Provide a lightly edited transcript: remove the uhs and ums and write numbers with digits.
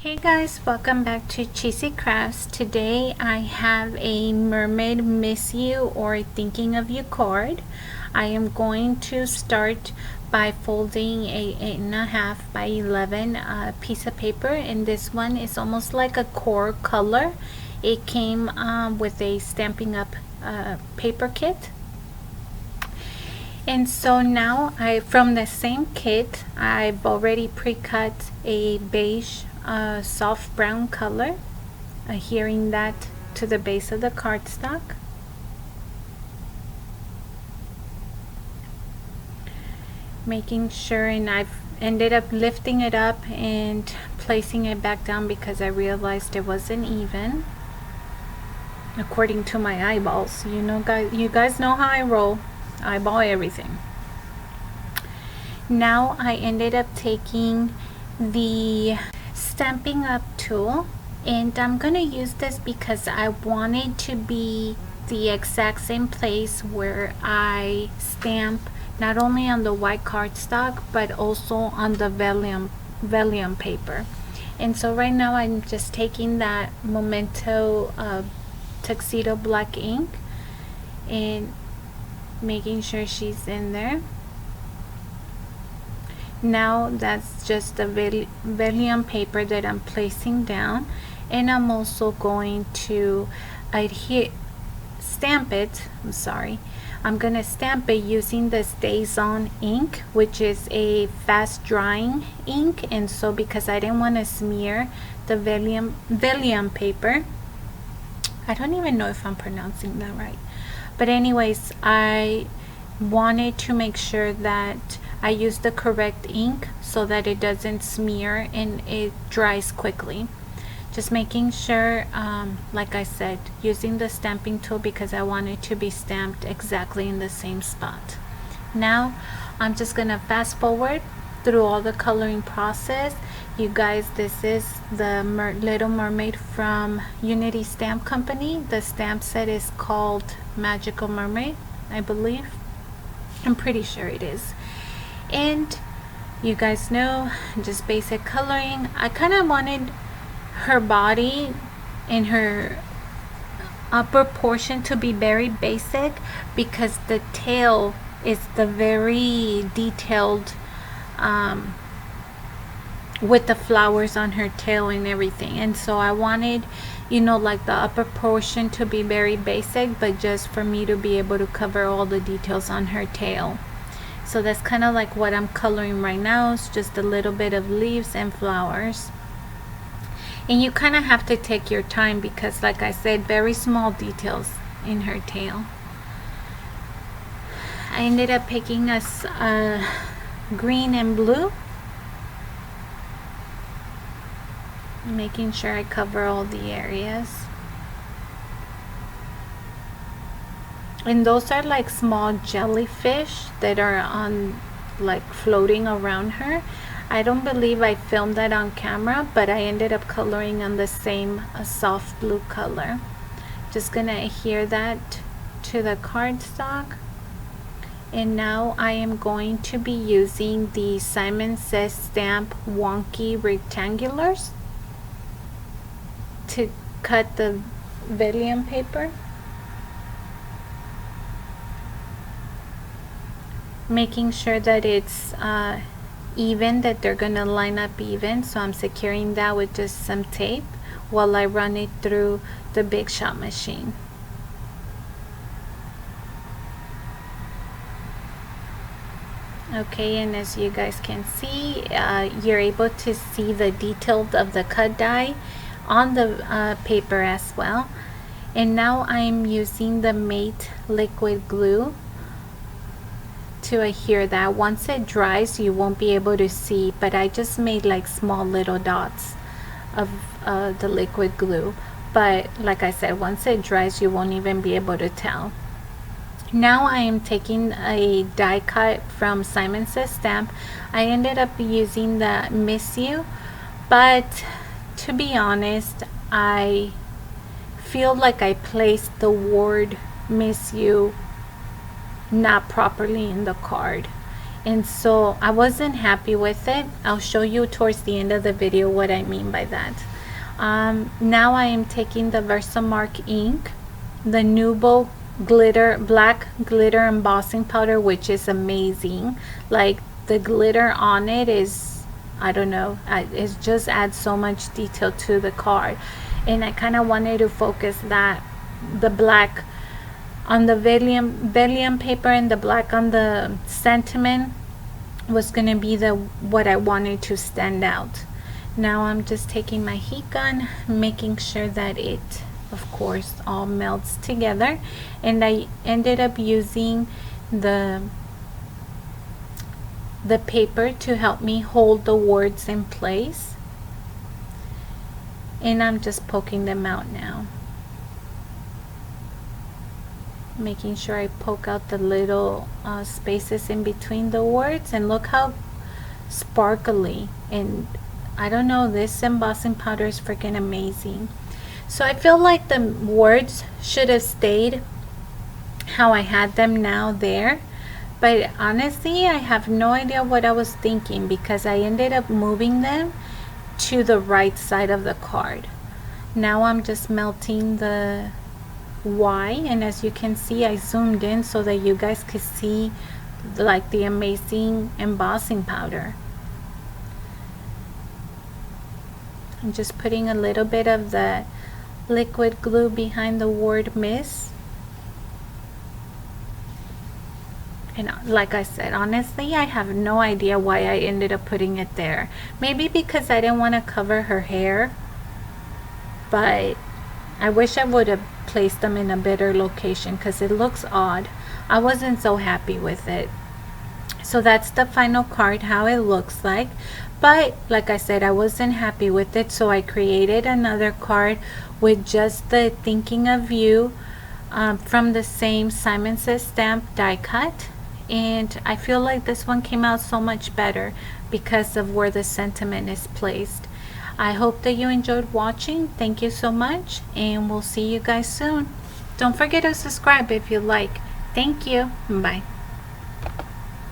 Hey guys, welcome back to Cheesy Crafts. Today I have a Mermaid Miss You or Thinking of You card. I am going to start by folding a 8.5 by 11 piece of paper, and this one is almost like a core color. It came with a Stampin' Up paper kit. And so now from the same kit, I've already pre-cut a beige soft brown color, adhering that to the base of the cardstock. Making sure, and I've ended up lifting it up and placing it back down because I realized it wasn't even according to my eyeballs. You guys know how I roll. Eyeball everything. Now I ended up taking the Stampin' Up tool, and I'm gonna use this because I want it to be the exact same place where I stamp not only on the white cardstock but also on the vellum paper. And so right now I'm just taking that Memento tuxedo black ink and making sure she's in there. Now that's just the vellum paper that I'm placing down, and I'm also going to stamp it. I'm gonna stamp it using the Stays On ink, which is a fast drying ink. And so because I didn't want to smear the vellum paper, I don't even know if I'm pronouncing that right, but anyways, I wanted to make sure that I use the correct ink so that it doesn't smear and it dries quickly. Just making sure, like I said, using the stamping tool because I want it to be stamped exactly in the same spot. Now I'm just gonna fast forward through all the coloring process. You guys, this is the Little Mermaid from Unity Stamp Company. The stamp set is called Magical Mermaid, I believe. I'm pretty sure it is. And you guys know, just basic coloring. I kind of wanted her body and her upper portion to be very basic because the tail is the very detailed with the flowers on her tail and everything. And so I wanted, like the upper portion to be very basic, but just for me to be able to cover all the details on her tail. So that's kind of like what I'm coloring right now. It's just a little bit of leaves and flowers. And you kind of have to take your time because, like I said, very small details in her tail. I ended up picking us green and blue, making sure I cover all the areas. And those are like small jellyfish that are floating around her. I don't believe I filmed that on camera, but I ended up coloring on the same soft blue color. Just gonna adhere that to the cardstock. And now I am going to be using the Simon Says Stamp Wonky Rectangulars to cut the vellum paper. Making sure that it's even, that they're gonna line up even. So I'm securing that with just some tape while I run it through the Big Shot machine. Okay, and as you guys can see, you're able to see the detail of the cut die on the paper as well. And now I'm using the matte liquid glue to adhere that. Once it dries, you won't be able to see, but I just made like small little dots of the liquid glue. But like I said, once it dries, you won't even be able to tell. Now I am taking a die cut from Simon Says Stamp. I ended up using the Miss You, but to be honest, I feel like I placed the word Miss You not properly in the card. and so I wasn't happy with it. I'll show you towards the end of the video what I mean by that. Now I am taking the Versamark ink, the Nubo black glitter embossing powder, which is amazing. Like, the glitter on it is, I don't know, it just adds so much detail to the card. And I kind of wanted to focus that, the black on the vellum paper and the black on the sentiment was going to be the what I wanted to stand out. Now I'm just taking my heat gun, making sure that it, of course, all melts together. And I ended up using the paper to help me hold the words in place. And I'm just poking them out now, making sure I poke out the little spaces in between the words. And look how sparkly, and I don't know, this embossing powder is freaking amazing. So I feel like the words should have stayed how I had them now there, but honestly I have no idea what I was thinking, because I ended up moving them to the right side of the card. Now I'm just melting the Y, and as you can see, I zoomed in so that you guys could see like the amazing embossing powder. I'm just putting a little bit of the liquid glue behind the word miss. And like I said, honestly, I have no idea why I ended up putting it there. Maybe because I didn't want to cover her hair, but I wish I would have placed them in a better location because it looks odd. I wasn't so happy with it. So that's the final card, how it looks like. But like I said, I wasn't happy with it, so I created another card with just the thinking of you from the same Simon Says stamp die cut. And I feel like this one came out so much better because of where the sentiment is placed. I hope that you enjoyed watching. Thank you so much, and we'll see you guys soon. Don't forget to subscribe if you like. Thank you. Bye.